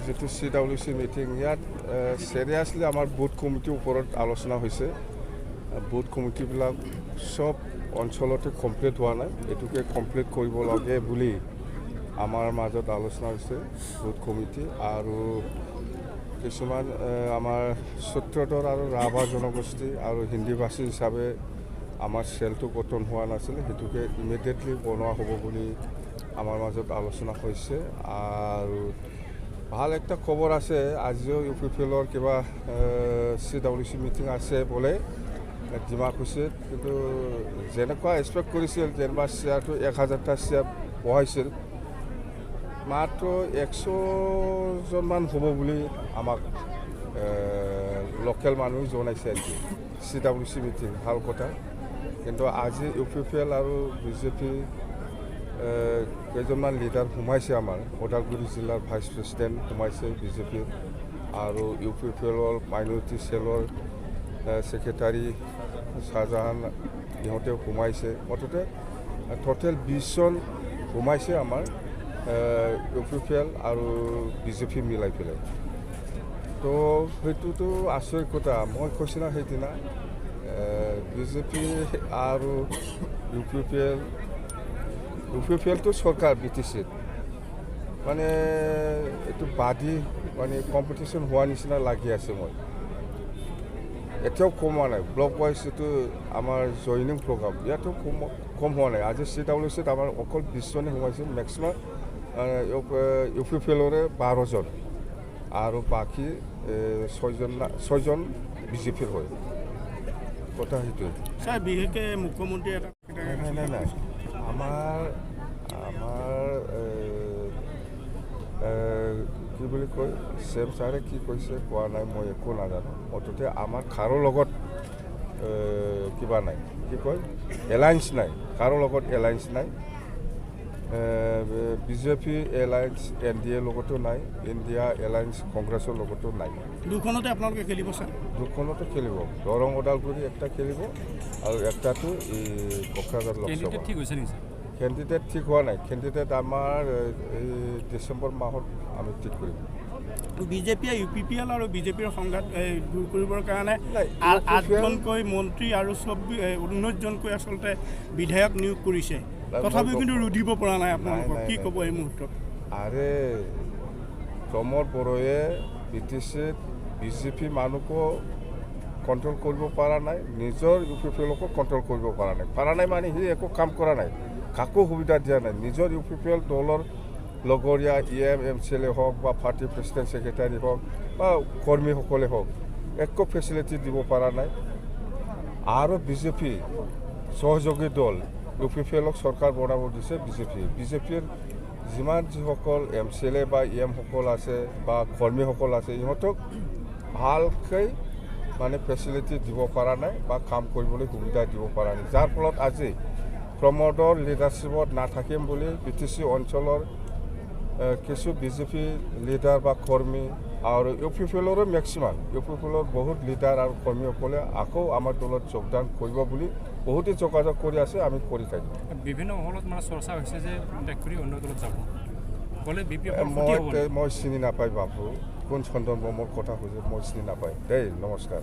যেটো CWC meeting ইয়াত সিৰিয়াসলি আমাৰ বুথ কমিটিৰ ওপৰত আলোচনা হৈছে বুথ কমিটিবিলাক সব অঞ্চলতে কমপ্লিট হোৱা নাই এটুকে কমপ্লিট কৰিব লাগে বুলি আমাৰ মাজত আলোচনা হৈছে বুথ কমিটি আৰু কিছুমান আমাৰ সূত্ৰধৰ আৰু ৰাভা জনগোষ্ঠী আৰু হিন্দীভাষী হিচাপে আমাৰ সেলটো গঠন হোৱা নাছিল হেতুকে ইমিডিয়েটলি বনোৱা হ'ব বুলি আমাৰ মাজত আলোচনা হৈছে আৰু ভাল একটা খবৰ আছে আজিও ইউপিপিএলৰ কিবা CWC মিটিং আছে বলে ডিমাকুছিত কিন্তু যেনেকুৱা এক্সপেক্ট কৰিছিল যেনবা চেয়াৰটো 1000টা চেয়াৰ বহাইছিল মাত্ৰ 100 জনমান হ'ব বুলি আমাক লোকেল মানুহ জনাইছে CWC মিটিং ভাল কথা কিন্তু আজি ইউপিপিএল আৰু বিজেপি কেইজনমান লিডাৰ সোমাইছে আমাৰ ওদালগুৰি জিলাৰ ভাইচ প্ৰেচিডেণ্ট সোমাইছে বিজেপিৰ আৰু ইউপিপিএলৰ মাইনৰিটি চেলৰ সেক্ৰেটাৰী শাহজাহান ইহঁতেও সোমাইছে মুঠতে টোটেল 20 জন সোমাইছে আমাৰ ইউপিপিএল আৰু বিজেপি মিলাই পেলাই তো সেইটোতো আচৰিত কথা মই কৈছোঁ না সেইদিনা বিজেপি আৰু ইউপিপিএলটো চৰকাৰ BTCত মানে এইটো বাদী মানে কম্পিটিশ্যন হোৱা নিচিনা লাগি আছে মই এতিয়াও কমোৱা নাই ব্লক ৱাইজ এইটো আমাৰ জইনিং প্ৰগ্ৰাম ইয়াতো কম হোৱা নাই আজি CWCত আমাৰ অকল 20 জনে সোমাইছে মেক্সিমাম ইউপিপিএলৰে 12 জন আৰু বাকী 6 জন বিজেপিৰ হয় কথা সেইটোৱে ছাৰ বিশেষকৈ মুখ্যমন্ত্ৰী এটা নাই আমাৰ কি বুলি কয় চেম ছাৰে কি কৈছে কোৱা নাই মই একো নাজানো মুঠতে আমাৰ কাৰো লগত কিবা নাই কি কয় এলায়েন্স নাই কাৰো লগত এলায়েন্স নাই বিজেপি এলায়েন্স NDA লগতো নাই ইণ্ডিয়া এলায়েন্স কংগ্ৰেছৰ লগতো নাই দুখনতে আপোনালোকে খেলিব ছাৰ দুখনতে খেলিব দৰং ওদালগুৰি একটা খেলিব আৰু একটাটো এই কোকৰাঝাৰ লোকসভা কেণ্ডিডেট ঠিক হোৱা নাই কেণ্ডিডেট আমাৰ এই ডিচেম্বৰ মাহত আমি ঠিক কৰিম বিজেপিয়ে ইউপিপিএল আৰু বিজেপিৰ সংঘাত দূৰ কৰিবৰ কাৰণে 8জনকৈ মন্ত্ৰী আৰু 19জনকৈ আচলতে বিধায়ক নিয়োগ কৰিছে তথাপিও কিন্তু ৰুধিব পৰা নাই আপোনালোকক কি ক'ব এই মুহূৰ্তত আৰে প্ৰমোদ বড়োৱে BTCত বিজেপি মানুহকো কণ্ট্ৰল কৰিব পৰা নাই নিজৰ ইউপিপিএলকো কণ্ট্ৰল কৰিব পৰা নাই মানে সি একো কাম কৰা নাই কাকো সুবিধা দিয়া নাই নিজৰ ইউপিপিএল দলৰ লগৰীয়া MCLA হওক বা পাৰ্টি প্ৰেচিডেণ্ট ছেক্ৰেটাৰী হওক বা কৰ্মীসকলে হওক একো ফেচিলিটি দিব পৰা নাই আৰু বিজেপি সহযোগী দল ইউপিপিএলক চৰকাৰ বনাব দিছে বিজেপিৰ যিমান যিসকল MCLA বা সকল আছে বা কৰ্মীসকল আছে ইহঁতক ভালকৈ মানে ফেচিলিটি দিব পৰা নাই বা কাম কৰিবলৈ সুবিধা দিব পৰা নাই যাৰ ফলত আজি প্ৰমোদৰ লিডাৰশ্বিপত নাথাকিম বুলি BTC অঞ্চলৰ কিছু বিজেপি লিডাৰ বা কৰ্মী আৰু ইউপিপিএলৰো মেক্সিমাম ইউপিপিএলৰ বহুত লিডাৰ আৰু কৰ্মীসকলে আকৌ আমাৰ দলত যোগদান কৰিব বুলি বহুতে যোগাযোগ কৰি আছে আমি কৰি থাকিম বিভিন্ন মহলত মানে চৰ্চা হৈছে যে ত্যাগ কৰি অন্য দলত যাব ক'লে মই চিনি নাপাই বাবু কোন সন্দৰ্ভত মোৰ কথা কৈছে মই চিনি নাপাই দেই নমস্কাৰ